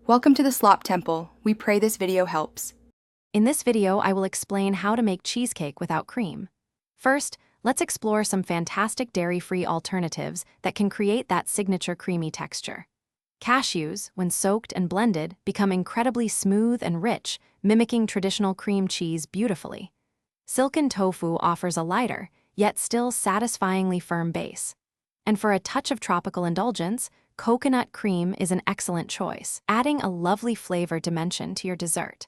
Welcome to the Slop Temple. We pray this video helps. In this video, I will explain how to make cheesecake without cream. First, let's explore some fantastic dairy-free alternatives that can create that signature creamy texture. Cashews, when soaked and blended, become incredibly smooth and rich, mimicking traditional cream cheese beautifully. Silken tofu offers a lighter, yet still satisfyingly firm base. And for a touch of tropical indulgence, coconut cream is an excellent choice, adding a lovely flavor dimension to your dessert.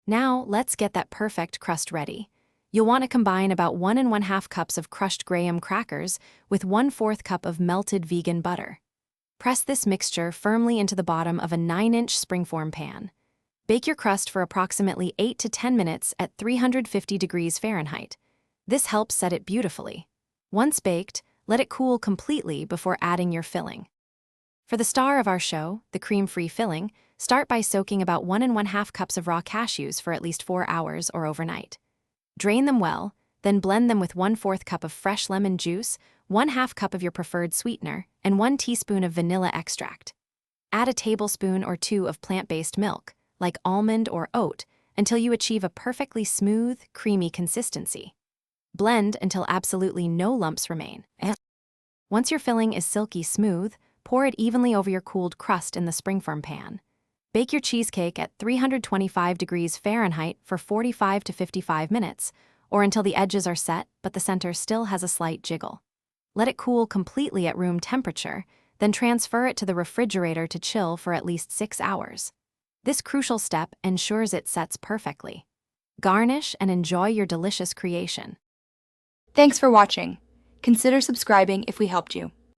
Now, let's get that perfect crust ready. You'll want to combine about 1 1/2 cups of crushed graham crackers with 1/4 cup of melted vegan butter. Press this mixture firmly into the bottom of a 9-inch springform pan. Bake your crust for approximately 8 to 10 minutes at 350 degrees Fahrenheit. This helps set it beautifully. Once baked, let it cool completely before adding your filling. For the star of our show, the cream-free filling, start by soaking about 1 1/2 cups of raw cashews for at least 4 hours or overnight. Drain them well, then blend them with 1/4 cup of fresh lemon juice, 1/2 cup of your preferred sweetener, and 1 teaspoon of vanilla extract. Add a tablespoon or 2 of plant-based milk, like almond or oat, until you achieve a perfectly smooth, creamy consistency. Blend until absolutely no lumps remain. Once your filling is silky smooth, pour it evenly over your cooled crust in the springform pan. Bake your cheesecake at 325 degrees Fahrenheit for 45 to 55 minutes, or until the edges are set but the center still has a slight jiggle. Let it cool completely at room temperature, then transfer it to the refrigerator to chill for at least 6 hours. This crucial step ensures it sets perfectly. Garnish and enjoy your delicious creation. Thanks for watching. Consider subscribing if we helped you.